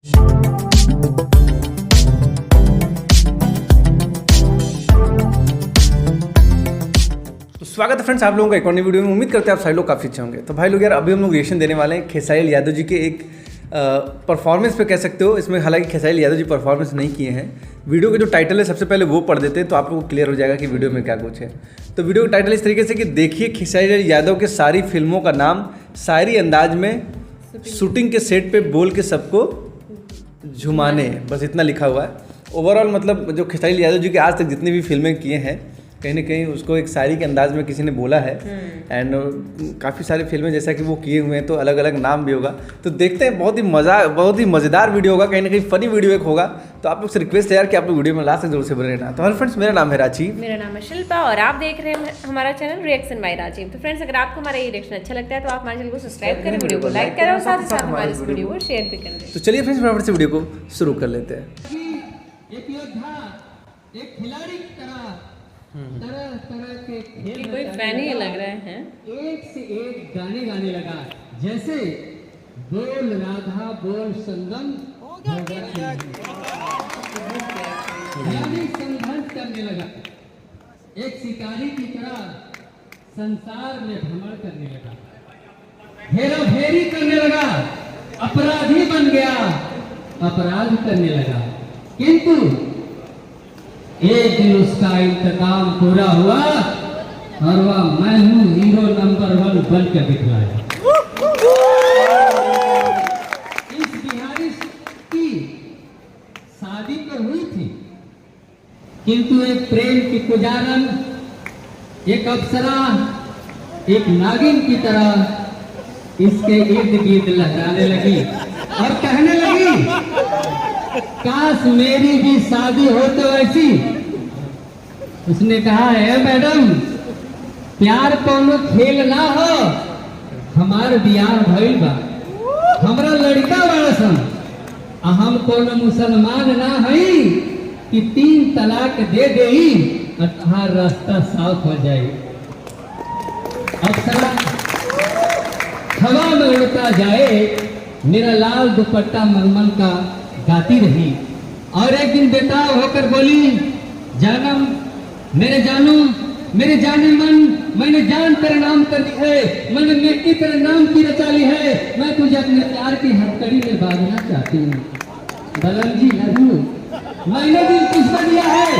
तो स्वागत है फ्रेंड्स आप लोगों का एक और नई वीडियो में। उम्मीद करते हैं आप सारे लोग काफ़ी अच्छे होंगे। तो भाई लोग यार अभी हम लोग रिएक्शन देने वाले हैं खेसारी यादव जी के एक परफॉर्मेंस पे कह सकते हो। इसमें हालांकि खेसारी यादव जी परफॉर्मेंस नहीं किए हैं। वीडियो का जो टाइटल है सबसे पहले वो पढ़ देते हैं तो आप लोगों को क्लियर हो जाएगा कि वीडियो में क्या कुछ है। तो वीडियो का टाइटल इस तरीके से कि देखिए खेसारी यादव के सारी फिल्मों का नाम शायरी अंदाज में शूटिंग के सेट पे बोल के सबको झुमाने, बस इतना लिखा हुआ है। ओवरऑल मतलब जो खेसारी यादव जी के आज तक जितनी भी फिल्में किए हैं कहीं ना कहीं उसको एक शायरी के अंदाज में किसी ने बोला है। एंड काफ़ी सारी फिल्में जैसा कि वो किए हुए हैं तो अलग अलग नाम भी होगा। तो देखते हैं, बहुत ही मज़ेदार वीडियो होगा, कहीं ना कहीं फनी वीडियो एक होगा। तो आप लोग से रिक्वेस्ट है यार कि आप लोग वीडियो में लास्ट तक जरूर से बने रहना। तो हेलो फ्रेंड्स, मेरा नाम है राजीव। मेरा नाम है शिल्पा और आप देख रहे हैं हमारा चैनल रिएक्शन बाय राजीव। तो फ्रेंड्स, अगर आपको हमारा ये रिएक्शन अच्छा लगता है तो आप हमारे चैनल को सब्सक्राइब करें, वीडियो को लाइक करें और साथ ही साथ हमारे इस वीडियो को शेयर भी करें। तो चलिए फ्रेंड्स फटाफट से वीडियो को शुरू कर लेते हैं। एक योद्धा, एक खिलाड़ी की तरह तरह तरह के खेल कोई फैन ही लग रहे हैं। एक से एक गाने गाने लगा, जैसे बोल राधा बोल संगम यानी संघर्ष करने लगा। एक शिकारी की तरह संसार में भ्रमण करने लगा, हेरा फेरी करने लगा, अपराधी बन गया, अपराध करने लगा। किंतु एक दिन उसका इंतकाम पूरा हुआ और वह मैं हूं हीरो नंबर 1 बन के दिखलाया। इस बिहारी की शादी तो हुई थी, किंतु एक प्रेम की पुजारन, एक अप्सरा, एक नागिन की तरह इसके इर्द गिर्द लहराने लगी और कहने लगी, काश मेरी भी शादी हो तो ऐसी। उसने कहा है मैडम, प्यार कोनो खेल ना हो, हमार बियाह भइल बा, हमरा लड़का बड़ा सन, हम कोनो मुसलमान ना हई कि 3 तलाक दे देई और तुम्हार रास्ता साफ हो जाए। अप्सरा हवा में उड़ता जाए, मेरा लाल दुपट्टा मलमल का गाती रही और एक दिन बेताब होकर बोली, जानम मेरे जानू मेरे जाने मन, मैंने जान तेरा नाम कर दी है, मैंने मिट्टी तेरे नाम की रचा ली है, मैं तुझे अपने प्यार की हथकड़ी में बांधना चाहती हूँ। बलम जी लहू, मैंने दिल तुझको दिया है,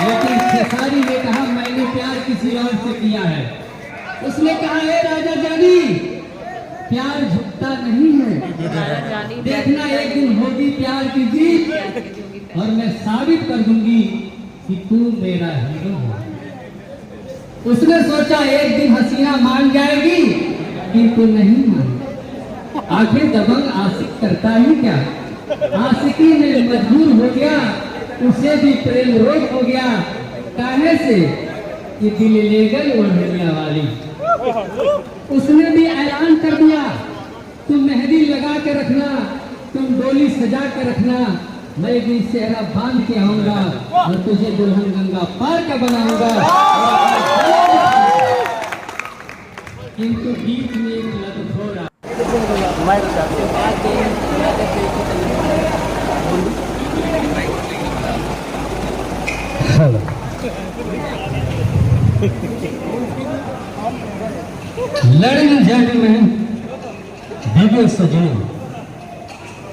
लेकिन खेसारी ने कहा मैंने प्यार किसी और से किया है। उसने कहा है राजा जानी, प्यार झुकता नहीं है, देखना एक दिन होगी प्यार की जीत और मैं साबित कर दूंगी कि तू मेरा हीरो है। उसने सोचा एक दिन हसीना मान जाएगी, किंतु नहीं मानी। आखिर दबंग आशिक करता ही क्या, आशिकी में मजबूर हो गया, उसे भी प्रेम रोग हो गया। काहे से कि दिल ले गई ओढ़निया वाली। उसने भी ऐलान कर दिया, तुम मेहंदी लगा के रखना, तुम डोली सजा के रखना, मैं भी सेहरा बांध के आऊंगा और तुझे दुल्हन गंगा पार का बनाऊंगा। किंतु बीच में एक लत हो रहा। लड़न जंग में दिव्य सजन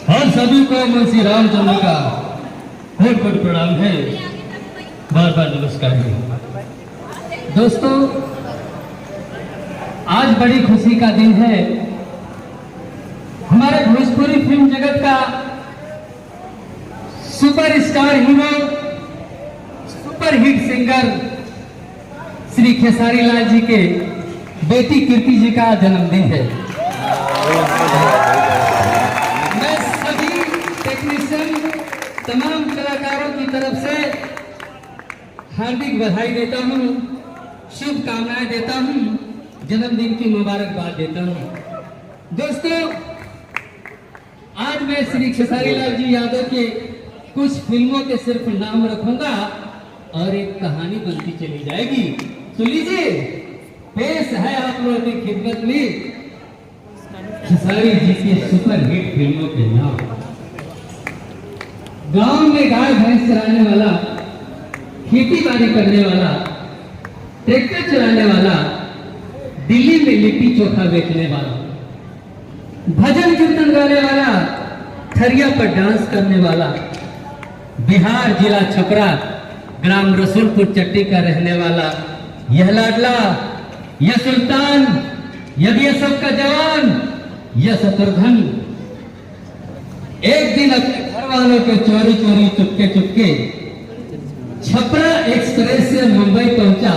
और सभी को मुंशी रामचंद्र का बहुत बहुत प्रणाम है, बार बार नमस्कार है। दोस्तों, आज बड़ी खुशी का दिन है। हमारे भोजपुरी फिल्म जगत का superstar hero, superhit singer Shri Khesari Lal ji के बेटी कीर्ति जी का जन्मदिन है। मैं सभी टेक्नीशियन, तमाम कलाकारों की तरफ से हार्दिक बधाई देता हूँ, शुभकामनाएं देता हूँ, जन्मदिन की मुबारकबाद देता हूँ। दोस्तों, आज मैं श्री खेसारी लाल जी यादव के कुछ फिल्मों के सिर्फ नाम रखूंगा और एक कहानी बनती चली जाएगी। तो लीजिए, पेश है आप लोगों की खिदमत में खेसारी जी की सुपरहिट फिल्मों के नाम। गांव में गाय भैंस चराने वाला, खेती बाड़ी करने वाला, ट्रैक्टर चलाने वाला, दिल्ली में लिट्टी चोखा बेचने वाला, भजन कीर्तन गाने वाला, थरिया पर डांस करने वाला, बिहार जिला छपरा ग्राम रसूलपुर चट्टी का रहने वाला, यह लाडला, यह सुल्तान, यह सबका जवान, यह शत्रुघ्न एक दिन अपने घर वालों के चोरी चोरी चुपके चुपके छपरा एक्सप्रेस से मुंबई पहुंचा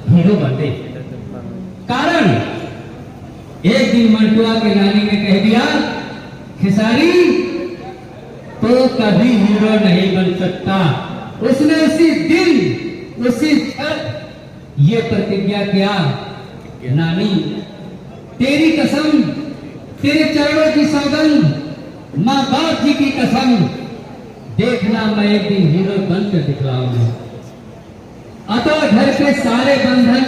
हीरो बनने। कारण एक दिन मंटुआ के नानी ने कह दिया, खेसारी तो कभी हीरो नहीं बन सकता। उसने उसी दिन उसी क्षण ये प्रतिज्ञा किया, नानी तेरी कसम, तेरे चरणों की सौगंध, माँ बाप जी की कसम, देखना मैं एक दिन हीरो बनकर दिखलाऊंगा। अतः घर के सारे बंधन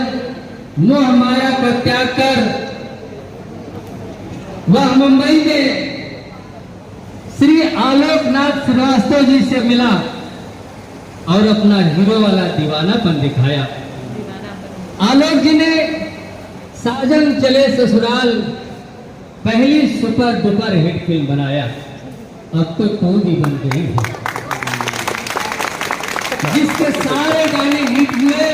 मोह माया को त्याग कर वह मुंबई में श्री आलोकनाथ श्रीवास्तव जी से मिला और अपना हीरो वाला दीवानापन दिखाया। आलोक जी ने साजन चले ससुराल पहली सुपर डुपर हिट फिल्म बनाया, अब तो कौन ही बन गई है, जिसके सारे गाने हिट हुए।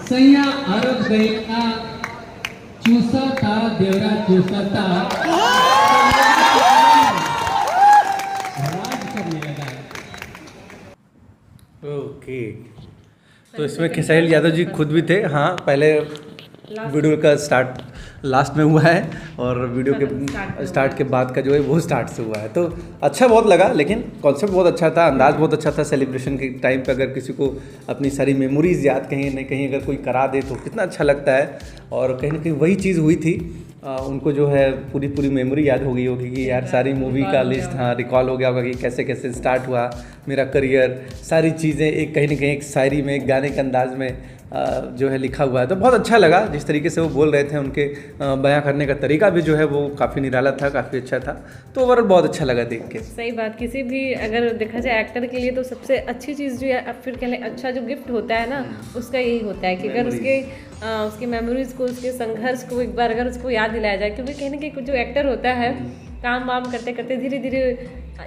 सैया अरब गई का चूसा था देवरा चूसा था, राज करने लगा। ओके, तो इसमें खेसारी यादव जी खुद भी थे। हाँ, पहले वीडियो का स्टार्ट लास्ट में हुआ है और वीडियो के स्टार्ट के बाद का जो है वो स्टार्ट से हुआ है। तो अच्छा बहुत लगा, लेकिन कॉन्सेप्ट बहुत अच्छा था, अंदाज़ बहुत अच्छा था। सेलिब्रेशन के टाइम पे अगर किसी को अपनी सारी मेमोरीज़ याद कहीं न कहीं अगर कोई करा दे तो कितना अच्छा लगता है। और कहीं ना कहीं वही चीज़ हुई थी, उनको जो है पूरी मेमोरी याद हो गई होगी कि यार सारी मूवी का लिस्ट, हाँ, रिकॉल हो गया होगा कि कैसे कैसे स्टार्ट हुआ मेरा करियर, सारी चीज़ें एक कहीं ना कहीं एक शायरी में, एक गाने के अंदाज में जो है लिखा हुआ है। तो बहुत अच्छा लगा जिस तरीके से वो बोल रहे थे, उनके बयां करने का तरीका भी जो है वो काफ़ी निराला था, काफ़ी अच्छा था। तो ओवरऑल बहुत अच्छा लगा देख के। सही बात, किसी भी अगर देखा जाए एक्टर के लिए तो सबसे अच्छी चीज़ जो है, फिर कह लें अच्छा जो गिफ्ट होता है ना, उसका यही होता है कि अगर उसकी मेमोरीज को, उसके संघर्ष को एक बार अगर उसको याद दिलाया जाए। क्योंकि कहीं ना कहीं जो एक्टर होता है काम वाम करते करते धीरे धीरे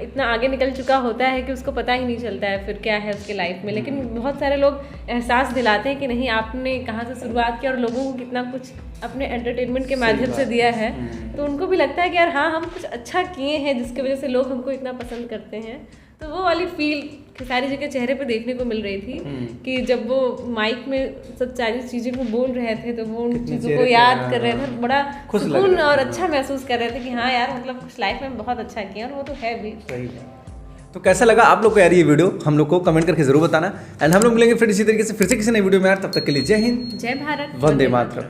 इतना आगे निकल चुका होता है कि उसको पता ही नहीं चलता है फिर क्या है उसके लाइफ में। लेकिन बहुत सारे लोग एहसास दिलाते हैं कि नहीं, आपने कहाँ से शुरुआत की और लोगों को कितना कुछ अपने एंटरटेनमेंट के माध्यम से दिया है। तो उनको भी लगता है कि यार हाँ, हम कुछ अच्छा किए हैं जिसकी वजह से लोग हमको इतना पसंद करते हैं। तो वो वाली फील खेसारी जी के चेहरे पे देखने को मिल रही थी कि जब वो माइक में सब सारी चीज़ों को बोल रहे थे तो वो उन चीज़ों को याद कर रहे थे, बड़ा सुकून और अच्छा महसूस कर रहे थे कि हाँ यार, मतलब कुछ लाइफ में बहुत अच्छा किया, और वो तो है भी। सही है। तो कैसा लगा आप लोग को यार ये वीडियो, हम लोग को कमेंट करके जरूर बताना। एंड हम लोग मिलेंगे फिर इसी तरीके से फिर से किसी नई वीडियो में यार। तब तक के लिए जय हिंद, जय भारत, वंदे मातरम।